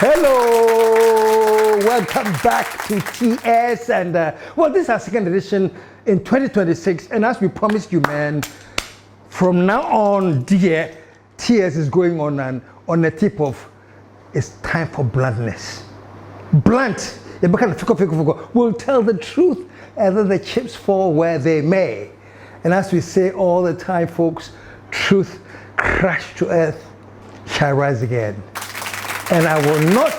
Hello, welcome back to TS, and well, this is our second edition in 2026, and as we promised you, man, from now on, dear, TS is going on the tip of it's time for bluntness. Blunt, we'll tell the truth, and then the chips fall where they may. And as we say all the time, folks, truth crashed to earth shall rise again. And I will not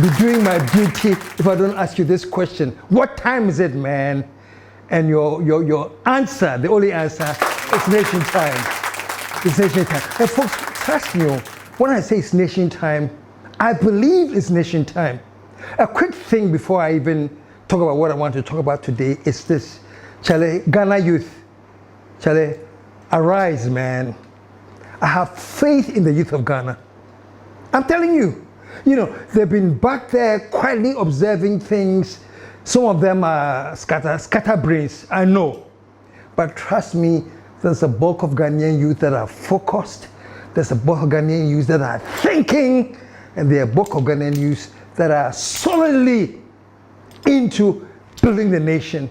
be doing my duty if I don't ask you this question. What time is it, man? And your answer, the only answer, is nation time. It's nation time. And folks, trust me, when I say it's nation time, I believe it's nation time. A quick thing before I even talk about what I want to talk about today is this. Charlie, Ghana youth, Charlie, arise, man. I have faith in the youth of Ghana. I'm telling you, they've been back there quietly observing things. Some of them are scatterbrains, I know. But trust me, there's a bulk of Ghanaian youth that are focused. There's a bulk of Ghanaian youth that are thinking. And there are a bulk of Ghanaian youth that are solidly into building the nation.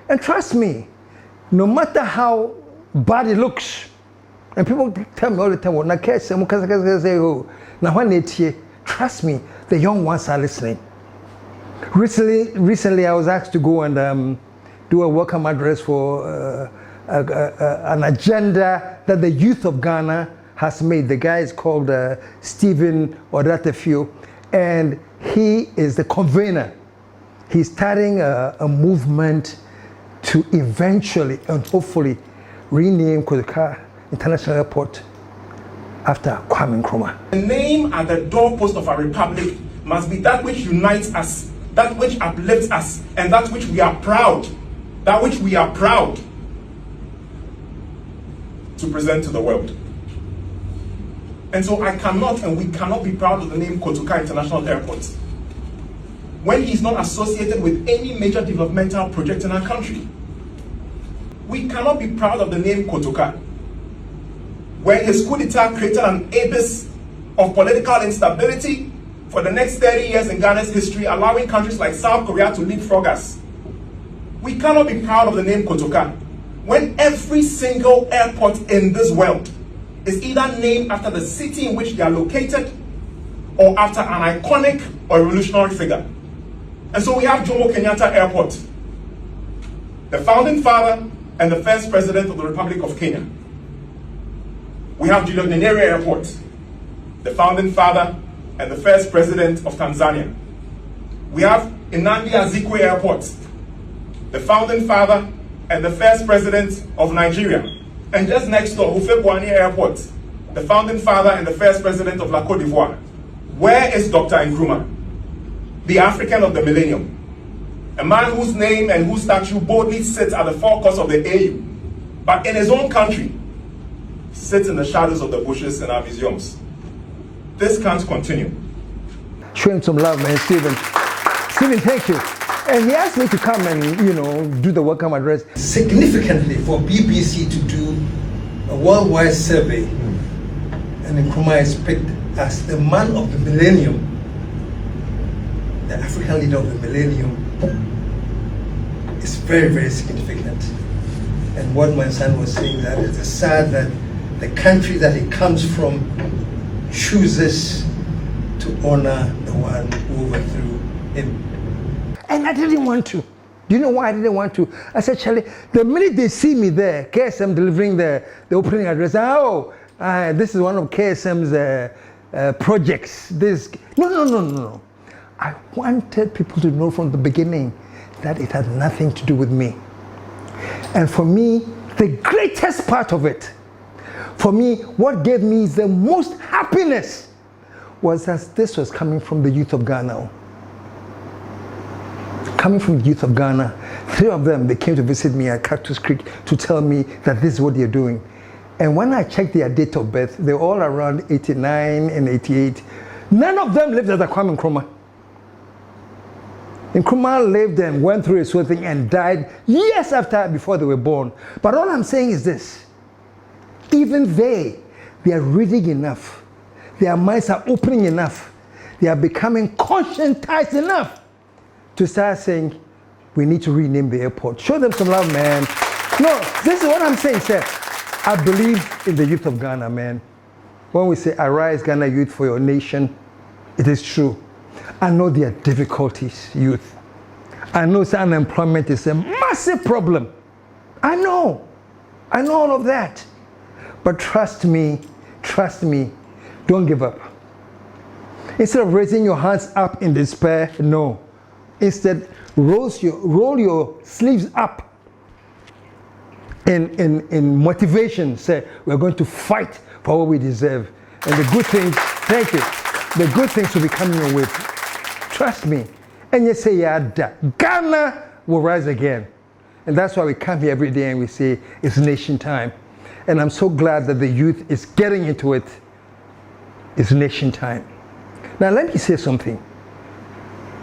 And trust me, no matter how bad it looks, and people tell me all the time, now when they hear, trust me, the young ones are listening. Recently, I was asked to go and do a welcome address for an agenda that the youth of Ghana has made. The guy is called Stephen Odatefio, and he is the convener. He's starting a movement to eventually and hopefully rename Kotoka International Airport after Kwame Nkrumah. The name at the doorpost of our republic must be that which unites us, that which uplifts us, and that which we are proud, to present to the world. And so I cannot and we cannot be proud of the name Kotoka International Airport when he's not associated with any major developmental project in our country. We cannot be proud of the name Kotoka when his coup d'etat created an abyss of political instability for the next 30 years in Ghana's history, allowing countries like South Korea to leapfrog us. We cannot be proud of the name Kotoka when every single airport in this world is either named after the city in which they are located or after an iconic or revolutionary figure. And so we have Jomo Kenyatta Airport, the founding father and the first president of the Republic of Kenya. We have Julius Nyerere Airport, the founding father and the first president of Tanzania. We have Nnamdi Azikiwe Airport, the founding father and the first president of Nigeria. And just next door, Houphouët-Boigny Airport, the founding father and the first president of La Côte d'Ivoire. Where is Dr. Nkrumah, the African of the millennium? A man whose name and whose statue boldly sits at the forecourts of the AU, but in his own country, sits in the shadows of the bushes in our museums. This can't continue. Show him some love, man, Stephen. Stephen, thank you. And he asked me to come and, do the welcome address. Significantly for BBC to do a worldwide survey, and Nkrumah is picked as the man of the millennium, the African leader of the millennium, is very, very significant. And what my son was saying, that it's sad that the country that he comes from chooses to honor the one who overthrew him. And I didn't want to. Do you know why I didn't want to? I said, Charlie, the minute they see me there, KSM delivering the opening address, this is one of KSM's projects. No. I wanted people to know from the beginning that it had nothing to do with me. And for me, the greatest part of it, for me, what gave me the most happiness was that this was coming from the youth of Ghana. Coming from the youth of Ghana, 3 of them, they came to visit me at Cactus Creek to tell me that this is what they're doing. And when I checked their date of birth, they're all around 89 and 88. None of them lived under Kwame Nkrumah. Nkrumah lived and went through his whole thing and died years before they were born. But all I'm saying is this. Even they are reading enough. Their minds are opening enough they are becoming conscientized enough to start saying, we need to rename the airport. Show them some love, man. No, this is what I'm saying, sir. I believe in the youth of Ghana, man. When we say, arise, Ghana youth, for your nation, it is true. I know there are difficulties, youth. I know unemployment is a massive problem. I know all of that. But trust me, don't give up. Instead of raising your hands up in despair, no. Instead, roll your sleeves up in motivation. Say, we're going to fight for what we deserve. And the good things, thank you, the good things will be coming your way. Trust me. And you say, yeah, Ghana will rise again. And that's why we come here every day and we say, it's nation time. And I'm so glad that the youth is getting into it. It's nation time. Now let me say something.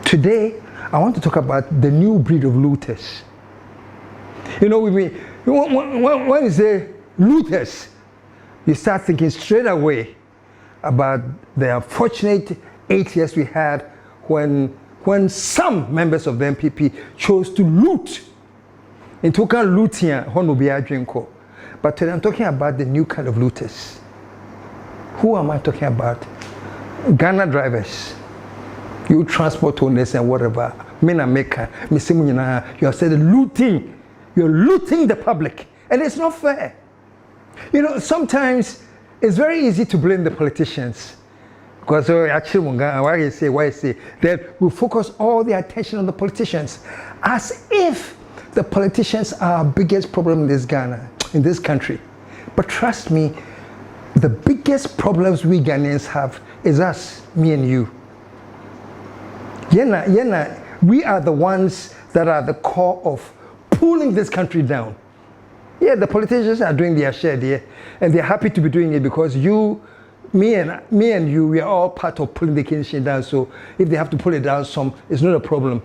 Today, I want to talk about the new breed of looters. You know, when you say looters, you start thinking straight away about the unfortunate 8 years we had when some members of the MPP chose to loot. In Toka looting, but today I'm talking about the new kind of looters. Who am I talking about? Ghana drivers, you transport owners and whatever. You have said looting. You're looting the public, and it's not fair. You know, sometimes it's very easy to blame the politicians. Because actually, why you say that we focus all the attention on the politicians, as if the politicians are our biggest problem in this country. But trust me, the biggest problems we Ghanaians have is us, me and you. We are the ones that are the core of pulling this country down. Yeah, the politicians are doing their share there, and they're happy to be doing it because me and you, we are all part of pulling the country down. So if they have to pull it down some, it's not a problem.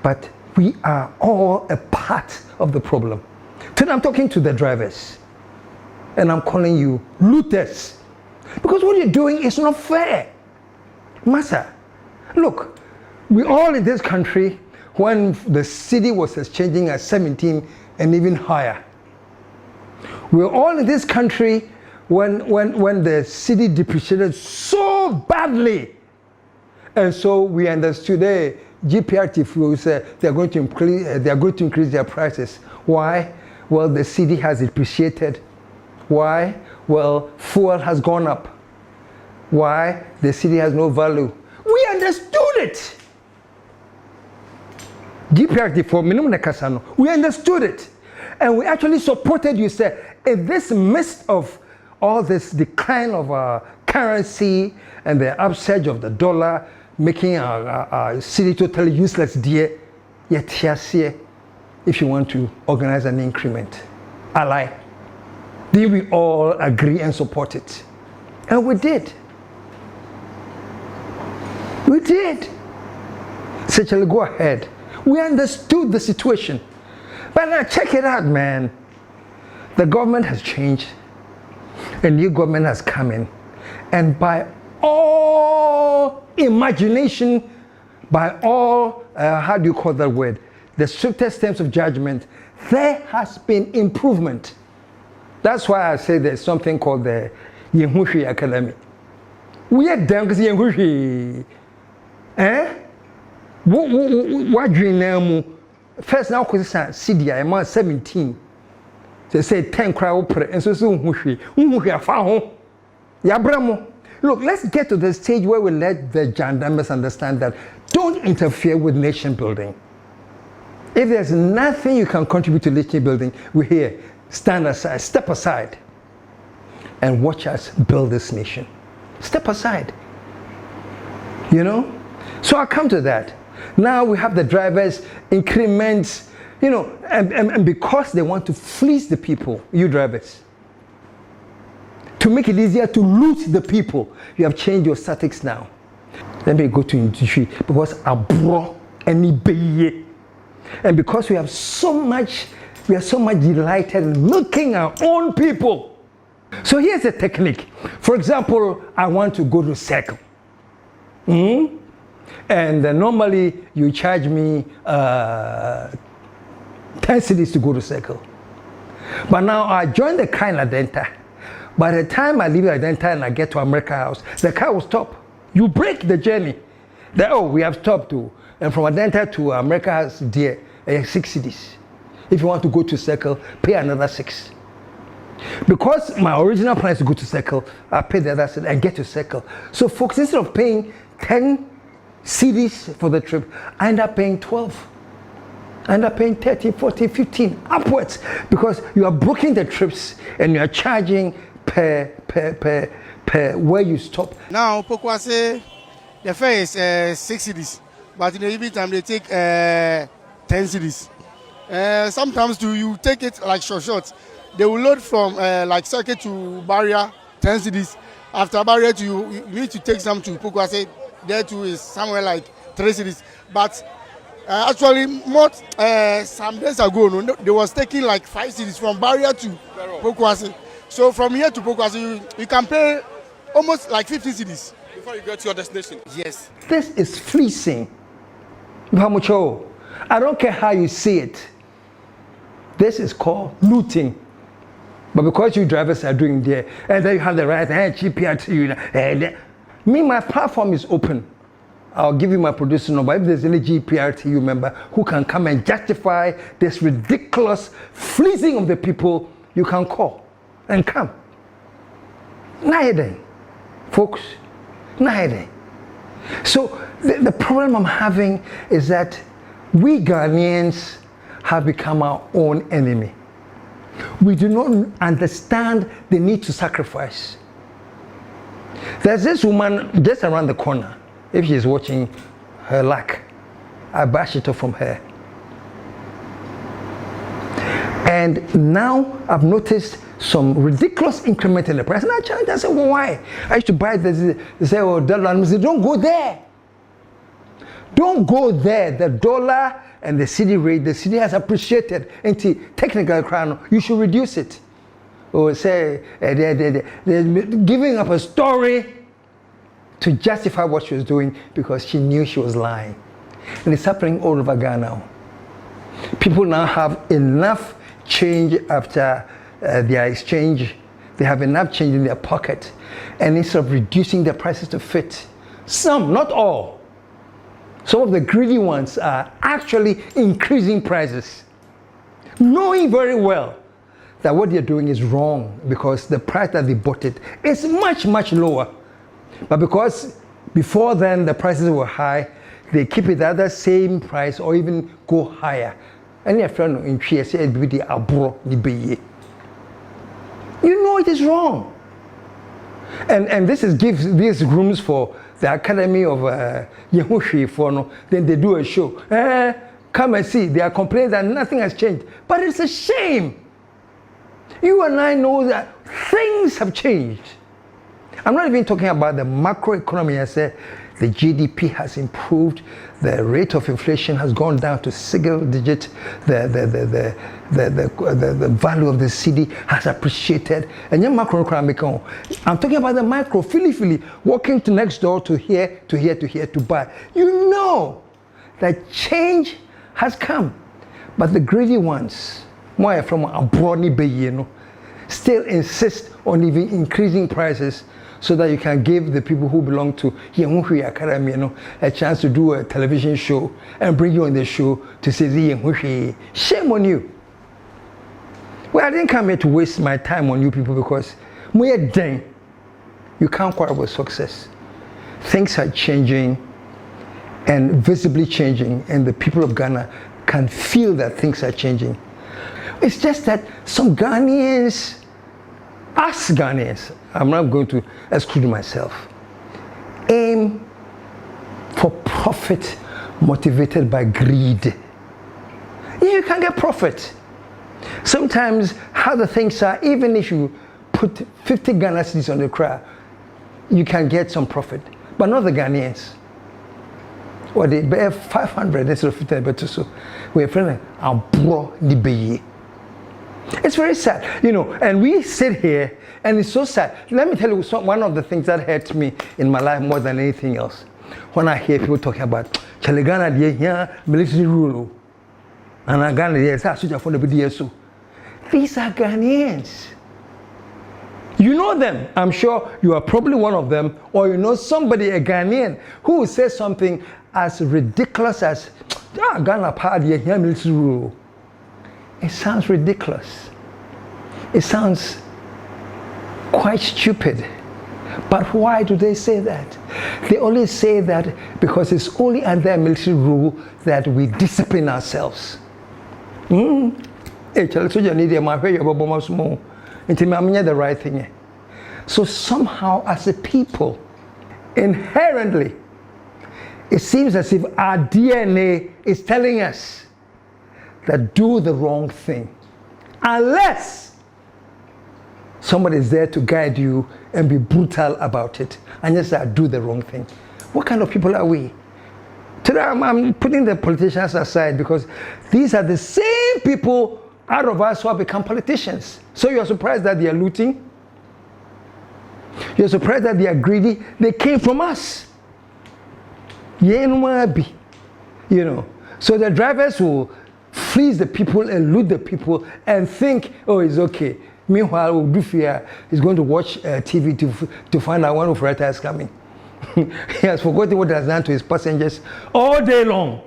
But we are all a part of the problem. Today I'm talking to the drivers, and I'm calling you looters. Because what you're doing is not fair. Massa, look, we all in this country, when the city was exchanging at 17 and even higher. We're all in this country when the city depreciated so badly. And so we understood GPRT fuels, they're going to increase their prices. Why? Well, the city has depreciated. Why? Well, fuel has gone up. Why? The city has no value. We understood it. GPRT for minimum Kasano. We understood it. And we actually supported you, sir. In this midst of all this decline of our currency and the upsurge of the dollar, making our city totally useless, dear, yet here, if you want to organize an increment. Ally. Then we all agree and support it. And we did. We did. So shall we go ahead? We understood the situation. But now check it out, man. The government has changed. A new government has come in. And by all imagination, by all, how do you call that word? The strictest terms of judgment, there has been improvement. That's why I say there's something called the Yehushi Academy. We are done because Yehushi. What dream now? First now, because it's CDI, I'm 17. They say 10 crowd put and so look, let's get to the stage where we let the gendarmes understand that don't interfere with nation building. If there's nothing you can contribute to nation building, we're here. Stand aside, step aside, and watch us build this nation. Step aside. You know? So I come to that. Now we have the drivers increments, you know, and because they want to fleece the people, you drivers, to make it easier to loot the people, you have changed your statistics now. Let me go to industry because abro any beye, and because we are so much delighted in milking our own people. So here's a technique. For example, I want to go to Circle. And normally you charge me 10 cities to go to Circle. But now I joined the car in Adenta. By the time I leave Adenta and I get to America House, the car will stop. You break the journey. We have stopped too. And from Adenta to America House, dear, 6 cities. If you want to go to Circle, pay another 6. Because my original plan is to go to Circle, I pay the other 6 and get to Circle. So folks, instead of paying 10 cities for the trip, I end up paying 12. I end up paying 30, 40, 15, upwards. Because you are booking the trips and you are charging per where you stop. Now, Pokwase, the fare is 6 cities. But in the evening time, they take 10 cities. Sometimes you take it like short. They will load from like Circuit to Barrier, 10 cities. After Barrier, you need to take some to Pokwase. There too is somewhere like 3 cities. But actually, some days ago, they was taking like 5 cities from Barrier to Pokwase. So from here to Pokwase, you can pay almost like 50 cities. Before you get to your destination? Yes. This is fleecing. I don't care how you see it. This is called looting. But because you drivers are doing there, and then you have the right hand, GPR to you. Me, my platform is open. I'll give you my producer number. If there's any GPRTU member who can come and justify this ridiculous fleecing of the people, you can call and come. Naiden, folks, naiden. So the problem I'm having is that we Ghanaians have become our own enemy. We do not understand the need to sacrifice. There's this woman just around the corner. If she's watching her luck, I bash it off from her. And now I've noticed some ridiculous increment in the price. And I challenge, I said, well, why? I used to buy this. They say, oh, dollar. I said, don't go there. Don't go there. The dollar and the city rate, the city has appreciated. And technical crown, you should reduce it. Or say, they're giving up a story to justify what she was doing because she knew she was lying. And it's happening all over Ghana. People now have enough change after their exchange. They have enough change in their pocket. And instead of reducing their prices to fit, some, not all, some of the greedy ones are actually increasing prices, knowing very well that what they're doing is wrong because the price that they bought it is much, much lower. But because before then the prices were high, they keep it at the same price or even go higher. And your friend in say you know it is wrong. And this gives these rooms for the Academy of Yehushi for then they do a show. Come and see, they are complaining that nothing has changed. But it's a shame. You and I know that things have changed. I'm not even talking about the macroeconomy. I said the GDP has improved, the rate of inflation has gone down to single digit, the value of the city has appreciated. And your macroeconomic, I'm talking about the micro, Philly, walking to next door to here, to buy. You know that change has come. But the greedy ones, more from abroad, still insist on even increasing prices so that you can give the people who belong to Yehuhui Academy, a chance to do a television show and bring you on the show to say, Yehuhui, shame on you. Well, I didn't come here to waste my time on you people because you can't quarrel with success. Things are changing and visibly changing, and the people of Ghana can feel that things are changing. It's just that some Ghanaians, us Ghanaians, I'm not going to exclude myself, aim for profit motivated by greed. Yeah, you can get profit. Sometimes how the things are, even if you put 50 Ghana cedis on the crowd, you can get some profit, but not the Ghanaians. Or they bear 500 instead of 50, but so we're friendly. It's very sad, and we sit here and it's so sad. Let me tell you one of the things that hurts me in my life more than anything else. when I hear people talking about Ghana here military rule, and Ghana here, for the BDSO. These are Ghanaians. You know them. I'm sure you are probably one of them, or you know somebody, a Ghanaian, who will say something as ridiculous as Ghana party here military rule. It sounds ridiculous. It sounds quite stupid. But why do they say that? They only say that because it's only under military rule that we discipline ourselves. The right thing. So somehow as a people, inherently, it seems as if our DNA is telling us that do the wrong thing. Unless somebody is there to guide you and be brutal about it, and just do the wrong thing. What kind of people are we? Today I'm putting the politicians aside because these are the same people out of us who have become politicians. So you're surprised that they are looting? You're surprised that they are greedy? They came from us. You know. So the drivers will fleece the people and loot the people and think, oh, it's okay. Meanwhile, Udufia is going to watch TV to find out when Ufurata is coming. He has forgotten what he has done to his passengers all day long.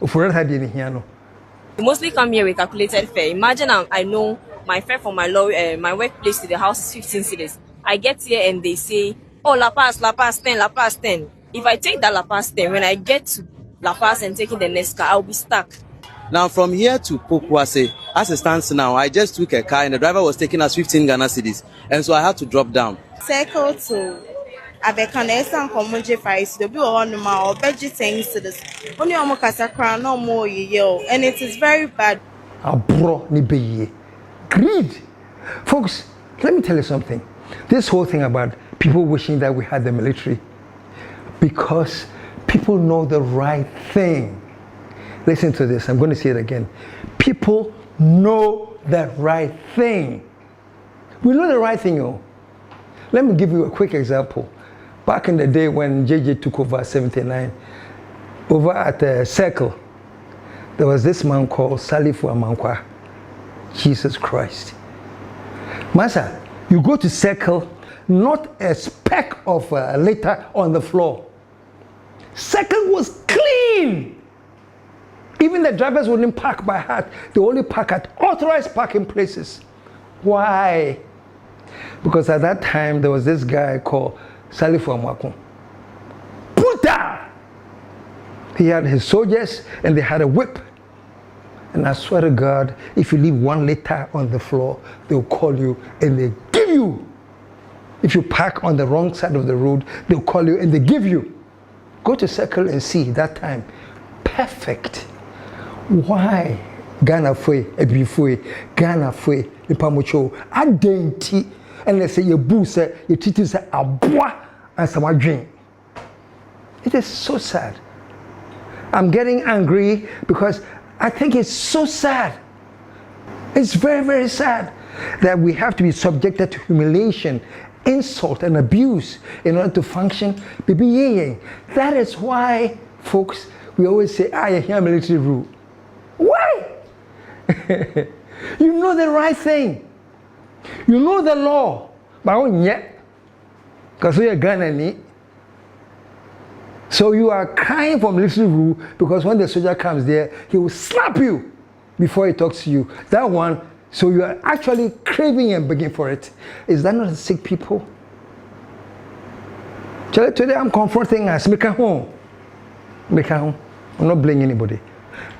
Ufurata didn't hear no. We mostly come here with calculated fare. Imagine I know my fare from my workplace to the house is 15 cedis. I get here and they say, oh, La Paz 10, La Paz 10. If I take that La Paz 10, when I get to La Paz and taking the next car, I'll be stuck. Now from here to Pokwase, as it stands now, I just took a car and the driver was taking us 15 Ghana cedis. And so I had to drop down. Circle to Abekanesa Komunje Fais, the Bill on or budget things to this. Only Omokasakra, no more yo, and it is very bad. Greed. Folks, let me tell you something. This whole thing about people wishing that we had the military, because people know the right thing. Listen to this, I'm going to say it again. People know the right thing. We know the right thing, oh. Let me give you a quick example. Back in the day when JJ took over 79, over at the Circle, there was this man called Salifu Amankwa. Jesus Christ. Masa, you go to Circle, not a speck of litter on the floor. Circle was clean. Even the drivers wouldn't park by heart. They only park at authorized parking places. Why? Because at that time, there was this guy called Salifu Amankwa. Puta! He had his soldiers and they had a whip. And I swear to God, if you leave 1 liter on the floor, they'll call you and they give you. If you park on the wrong side of the road, they'll call you and they give you. Go to Circle and see that time. Perfect. Why? Ghana fue, Ebifue, Ghana fue, Nipamucho, Adenti, and they say your boo say, your titi say, Abwa, and some drink. It is so sad. I'm getting angry because I think it's so sad. It's very, very sad that we have to be subjected to humiliation, insult, and abuse in order to function. That is why, folks, we always say, I hear military rule. Why? You know the right thing. You know the law. But yet, because we are Ghanaian. So you are crying for military rule because when the soldier comes there, he will slap you before he talks to you. That one, so you are actually craving and begging for it. Is that not the sick people? Today I'm confronting us. Make a home. I'm not blaming anybody.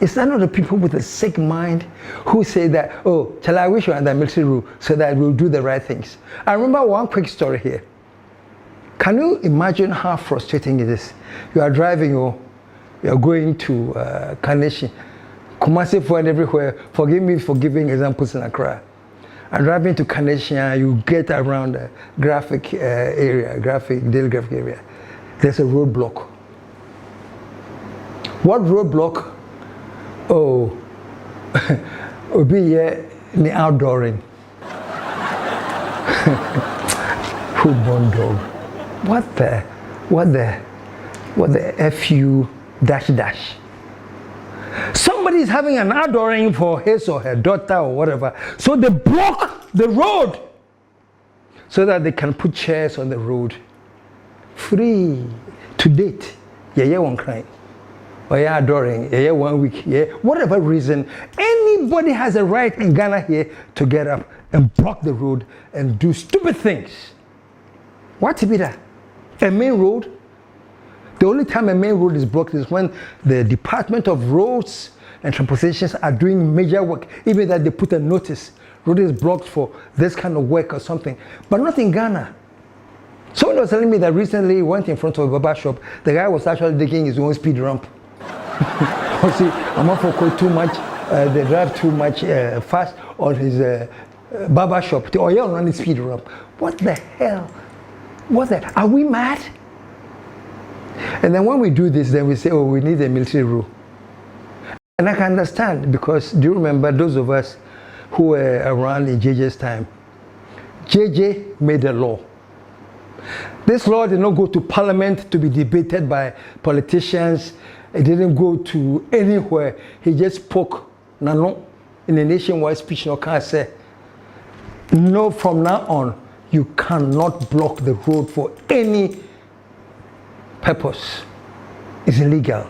Is that not the people with a sick mind who say that, oh, I wish you had that military rule so that we'll do the right things? I remember one quick story here. Can you imagine how frustrating it is? You are driving, you are going to Carnation, Kumasi for and everywhere. Forgive me for giving examples in Accra. I'm driving to Carnation, you get around the graphic area, daily graphic area. There's a roadblock. What roadblock? Oh, will be here in the outdooring. Who born dog? What the? What the FU dash dash. Somebody is having an adoring for his or her daughter or whatever, so they block the road so that they can put chairs on the road. Free to date. Yeah, one crying. Or yeah, adoring. Yeah, 1 week. Yeah, whatever reason, anybody has a right in Ghana here to get up and block the road and do stupid things. What to be that? A main road? The only time a main road is blocked is when the Department of Roads and Transportation are doing major work, even that they put a notice, road is blocked for this kind of work or something, but not in Ghana. Someone was telling me that recently he went in front of a barber shop, the guy was actually digging his own speed ramp. See, I'm not for too much, they drive too much fast on his barber shop, or yeah, on the speed ramp. What the hell? What the, are we mad? And then when we do this, then we say, oh, we need a military rule. And I can understand, because do you remember those of us who were around in JJ's time? JJ made a law. This law did not go to parliament to be debated by politicians. It didn't go to anywhere. He just spoke nano in a nationwide speech. No, can say, no, from now on, you cannot block the road for any purpose. Is illegal.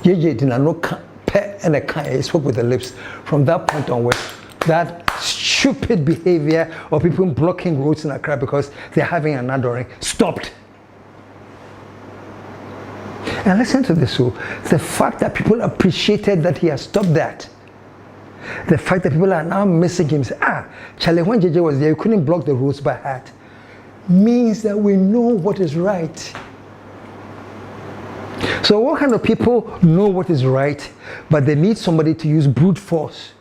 JJ did not pet and a kind. He spoke with the lips. From that point onwards, that stupid behavior of people blocking roads in Accra because they're having an adoring stopped. And listen to this, so the fact that people appreciated that he has stopped that. The fact that people are now missing him, Charlie, when JJ was there, you couldn't block the roads by heart, means that we know what is right. So what kind of people know what is right, but they need somebody to use brute force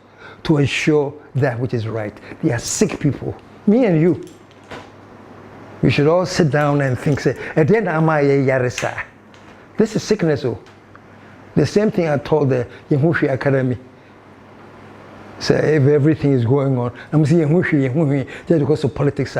to ensure that which is right? They are sick people. Me and you. We should all sit down and think, say, this is sickness. The same thing I told the Yehushi Academy. So if everything is going on, I'm saying just because of politics,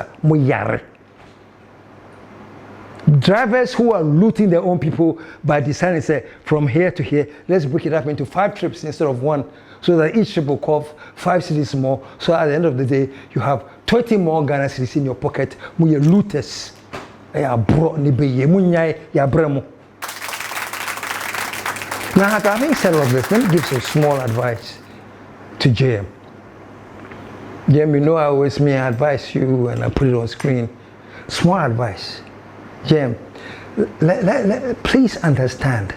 drivers who are looting their own people by deciding, say, from here to here, let's break it up into 5 trips instead of 1, so that each trip will cost 5 cities more. So at the end of the day, you have 20 more Ghana cities in your pocket. Muye looters. Now, having said all of this, let me give some small advice to JM. JM, you know I always advise you and I put it on screen. Small advice. JM, please understand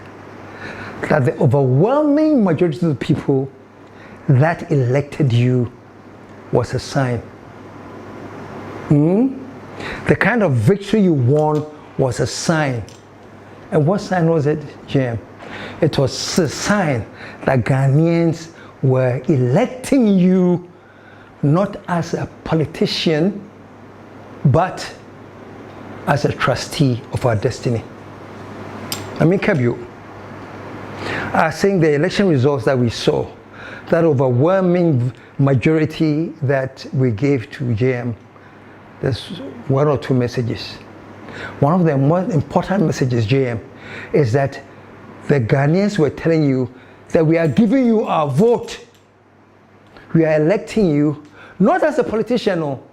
that the overwhelming majority of the people that elected you was a sign. The kind of victory you won was a sign. And what sign was it, JM? It was a sign that Ghanaians were electing you not as a politician, but as a trustee of our destiny. I mean, Kabio, I think the election results that we saw, that overwhelming majority that we gave to JM, there's 1 or 2 messages. One of the most important messages, JM, is that the Ghanaians were telling you that we are giving you our vote. We are electing you not as a politician, no.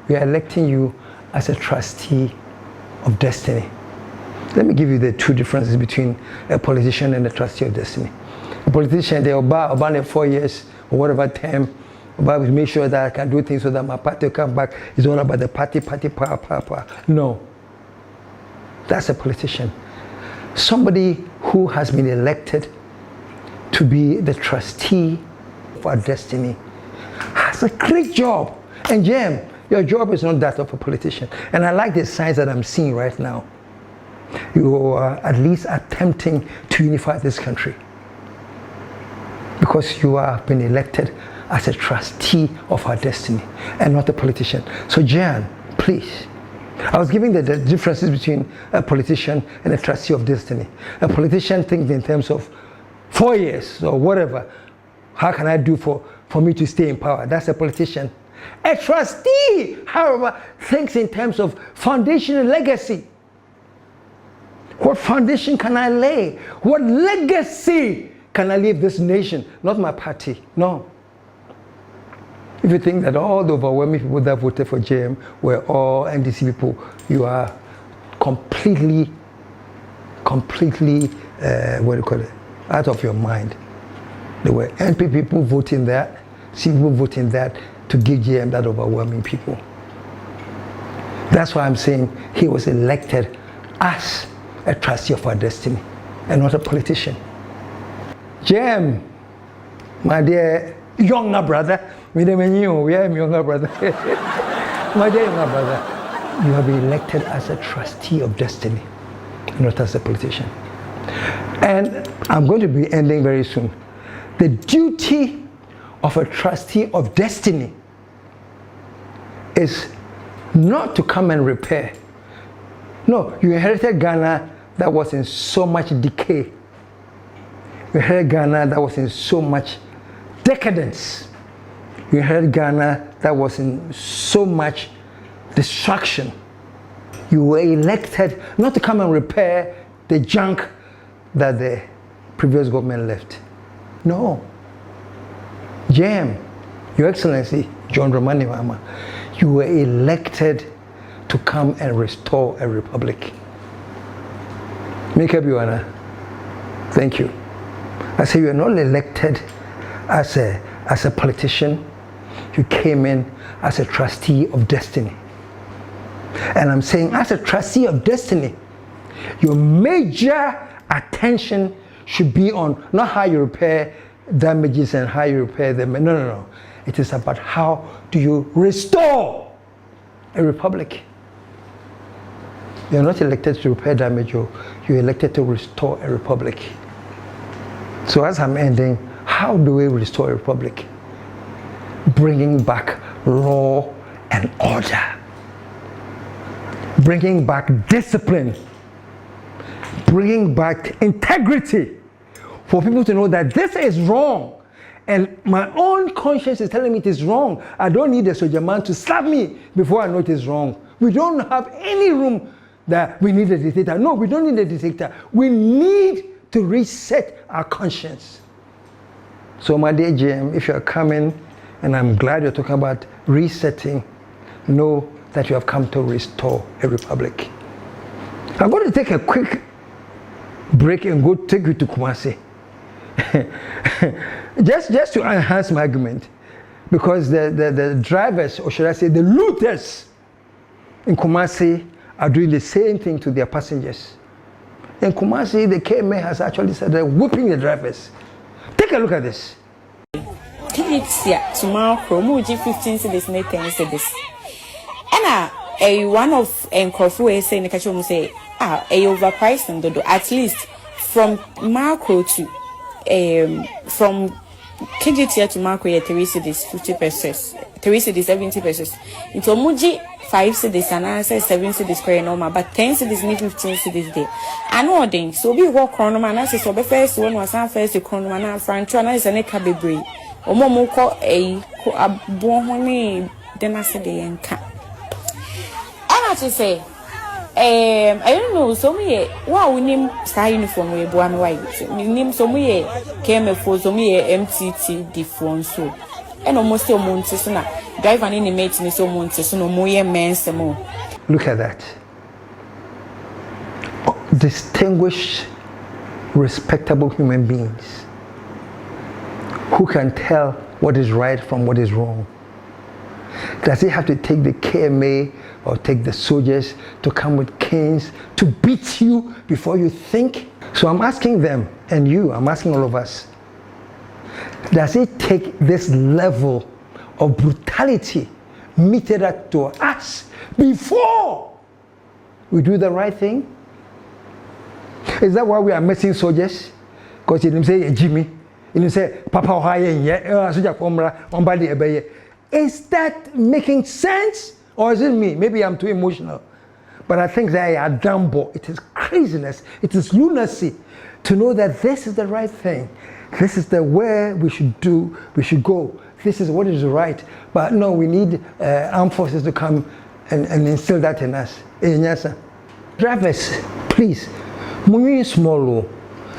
We are electing you as a trustee of destiny. Let me give you the 2 differences between a politician and a trustee of destiny. A politician, they about 4 years or whatever term, about to make sure that I can do things so that my party will come back. It's all about the party, power. No. That's a politician. Somebody who has been elected to be the trustee of our destiny has a great job. And Jem, your job is not that of a politician. And I like the signs that I'm seeing right now. You are at least attempting to unify this country, because you have been elected as a trustee of our destiny and not a politician. So Jan, please. I was giving the differences between a politician and a trustee of destiny. A politician thinks in terms of 4 years or whatever. How can I do for me to stay in power? That's a politician. A trustee, however, thinks in terms of foundation and legacy. What foundation can I lay? What legacy can I leave this nation? Not my party, no. If you think that all the overwhelming people that voted for JM were all NDC people, you are completely, what do you call it, out of your mind. There were NP people voting that, C people voting that to give JM that overwhelming people. That's why I'm saying he was elected as a trustee of our destiny and not a politician. JM, my dear younger brother, we are younger brother. My dear younger brother, you have been elected as a trustee of destiny, not as a politician. And I'm going to be ending very soon. The duty of a trustee of destiny is not to come and repair. No, you inherited Ghana that was in so much decay. You inherited Ghana that was in so much decadence. You inherited Ghana that was in so much destruction. You were elected not to come and repair the junk that the previous government left. No. JM, Your Excellency, John Dramani Mahama, you were elected to come and restore a republic. Mika Biwana, thank you. I say you are not elected as a politician. You came in as a trustee of destiny. And I'm saying as a trustee of destiny, your major attention should be on not how you repair damages and how you repair them. No. It is about how do you restore a republic. You're not elected to repair damage, you're elected to restore a republic. So as I'm ending, how do we restore a republic? Bringing back law and order. Bringing back discipline. Bringing back integrity. For people to know that this is wrong. And my own conscience is telling me it is wrong. I don't need a soldier man to slap me before I know it is wrong. We don't have any room that we need a dictator. No, we don't need a dictator. We need to reset our conscience. So my dear JM, if you are coming, and I'm glad you're talking about resetting, know that you have come to restore a republic. I'm going to take a quick break and go take you to Kumasi. just to enhance my argument, because the drivers, or should I say the looters in Kumasi are doing the same thing to their passengers. In Kumasi, the KMA has actually started whipping the drivers. Take a look at this. Tomorrow, Kromuji 15 cities, 10 cities. And one of Nkrumah is saying, say, overpriced and at least from macro to from KGT to macro, 3 cities, 50 pesos, 3 cities, 70 pesos. Into Muji 5 cities and I say 7 cities per normal, but 10 cities need 15 cities there. I know then, so we walk chronoman, and I say, so the first one was our first chronoman, and Franco, and I say, Nekabibri, or Momoko, a bonhoni, then I said, the enca. And I just say, I don't know, so me, wow, we name star uniform with one white. We name so me came for so me MTT different so. And almost a month, so now drive an inmate in so months, so no more men some more. Look at that. Distinguished, respectable human beings who can tell what is right from what is wrong. Does he have to take the KMA or take the soldiers to come with canes to beat you before you think? So I'm asking them, and you, I'm asking all of us, does it take this level of brutality meted out to us before we do the right thing? Is that why we are missing soldiers? Because you didn't say Jimmy, you didn't say Papa Ohaya. Is that making sense? Or is it me? Maybe I'm too emotional. But I think they are dumbo. It is craziness. It is lunacy to know that this is the right thing. This is the way we should do, we should go. This is what is right. But no, we need armed forces to come and instill that in us. Drivers, please, Munyi small.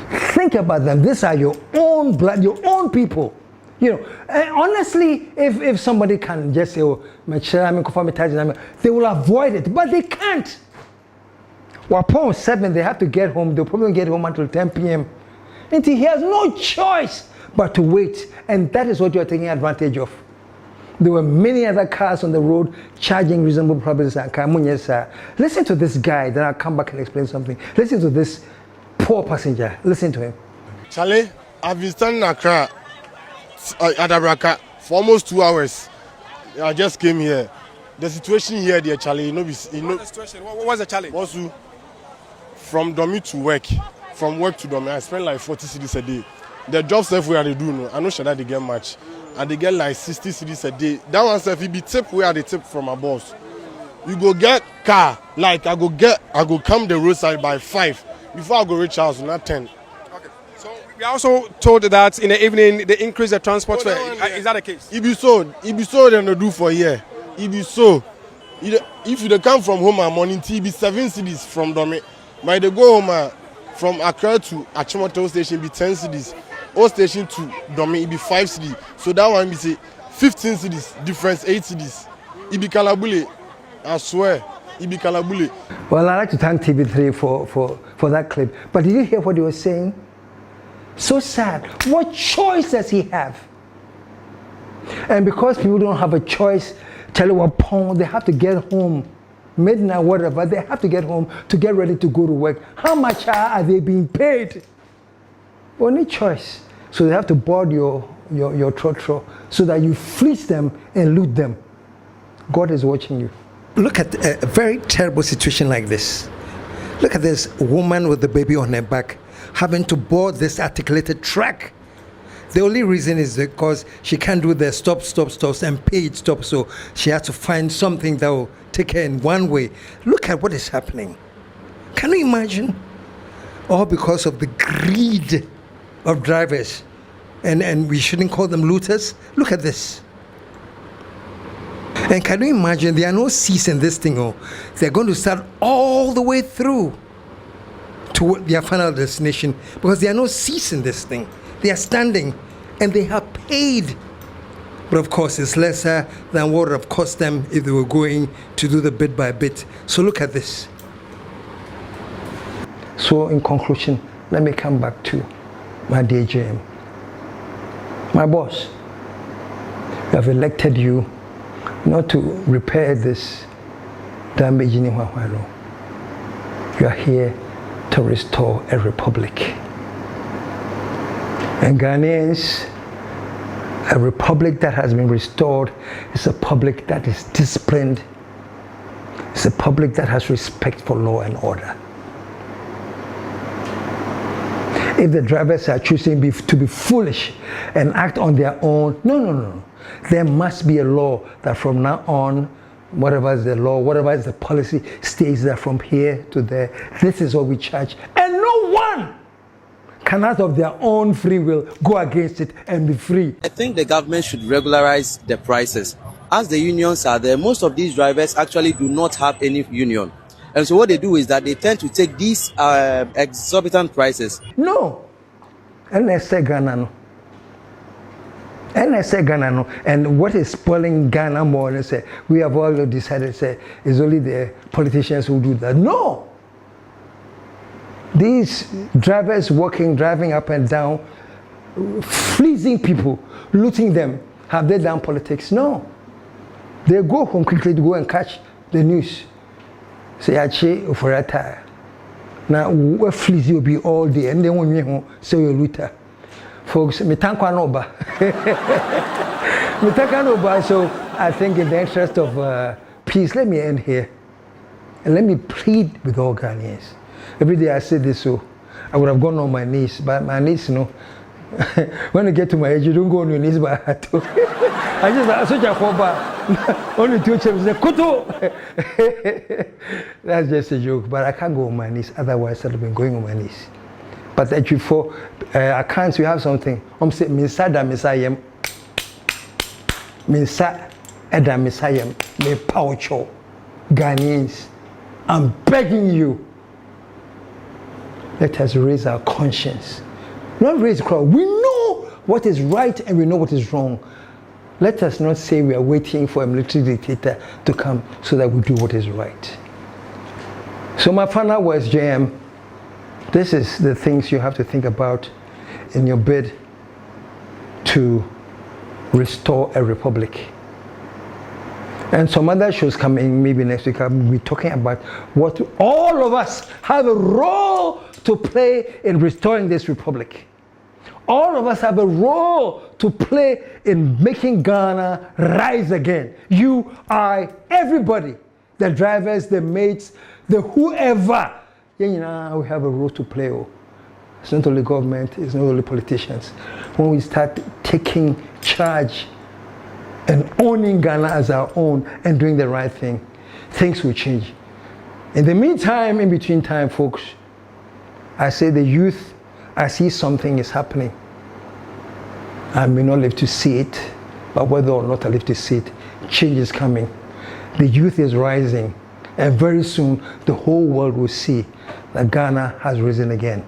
Think about them. These are your own blood, your own people. You know, and honestly, if somebody can just say, oh, they will avoid it, but they can't. Upon 7, they have to get home. They'll probably get home until 10 p.m. And he has no choice but to wait. And that is what you're taking advantage of. There were many other cars on the road charging reasonable prices. Listen to this guy, then I'll come back and explain something. Listen to this poor passenger. Listen to him. Charlie, I've been standing at Accra, at Abraka, for almost 2 hours. I just came here. The situation here, dear Charlie, what's the situation? What's the challenge? Also, from Domi to work, from work to Domi, I spend like 40 cedis a day. The jobs everywhere they do, no, I'm not sure that they get much. And they get like 60 cedis a day. That one, if it be tip, where they tip from my boss. You go get car, like I go come the roadside by 5 before I go reach house, not 10. Okay. So we are also told that in the evening they increase the transport fare. Is that the case? It be so then they do for a year. It be so. If you come from home at morning, it be 7 cedis from Domi. But they go home from Accra to Achimota station, be 10 cedis. All station to Domi, it be 5 cedis. So that one be say 15 cedis, difference 8 cedis. It be Kalabule. I swear, it be Kalabule. Well, I'd like to thank TV3 for that clip. But did you hear what he was saying? So sad. What choice does he have? And because people don't have a choice, tell you what, they have to get home. Midnight, whatever, they have to get home to get ready to go to work. How much are they being paid? Only choice. So they have to board your trotro so that you fleece them and loot them. God is watching you. Look at a very terrible situation like this. Look at this woman with the baby on her back having to board this articulated track. The only reason is because she can't do the stops and paid stop, so she has to find something that will take her in one way. Look at what is happening. Can you imagine? All because of the greed of drivers. And we shouldn't call them looters. Look at this. And can you imagine, there are no seats in this thing. They're going to start all the way through to their final destination because there are no seats in this thing. They are standing and they have paid. But of course, it's lesser than what would have cost them if they were going to do the bit by bit. So look at this. So in conclusion, let me come back to my dear JM. My boss, we have elected you not to repair this damage in Iwahwaro. You are here to restore a republic. And Ghanaians, a republic that has been restored is a public that is disciplined. It's a public that has respect for law and order. If the drivers are choosing to be foolish and act on their own, no. There must be a law that from now on, whatever is the law, whatever is the policy, stays there from here to there. This is what we charge. And no one can out of their own free will go against it and be free. I think the government should regularize the prices. As the unions are there, most of these drivers actually do not have any union. And so what they do is that they tend to take these exorbitant prices. No. And I say Ghana. And what is spoiling Ghana more? And say we have all decided say it's only the politicians who do that. No. These drivers driving up and down, fleecing people, looting them. Have they done politics? No. They go home quickly to go and catch the news. Say Ache for a tire. Now what fleece will be all day, and then when you home, say you're looter. Folks, me thank you no ba. Me thank you no ba. So I think in the interest of peace, let me end here, and let me plead with all Ghanaians. Every day I say this, so I would have gone on my knees, but my knees, when you get to my age, you don't go on your knees, but I had to. I just such a foba. Only 2 children say kutu. That's just a joke, but I can't go on my knees. Otherwise, I'd have been going on my knees. But actually, for accounts, we have something. Say Minsa da Misayem. Minsa Eda Misayem. Me Paucho. Ghanaians, I'm begging you. Let us raise our conscience. Not raise the crowd. We know what is right and we know what is wrong. Let us not say we are waiting for a military dictator to come so that we do what is right. So my final words, JM, this is the things you have to think about in your bid to restore a republic. And some other shows coming maybe next week. I'll be talking about what all of us have a role to play in restoring this republic. All of us have a role to play in making Ghana rise again. You, I, everybody, the drivers, the mates, the whoever, we have a role to play. It's not only government, it's not only politicians. When we start taking charge and owning Ghana as our own and doing the right thing, things will change. In the meantime, in between time, folks, I say the youth, I see something is happening. I may not live to see it, but whether or not I live to see it, change is coming. The youth is rising, and very soon the whole world will see that Ghana has risen again.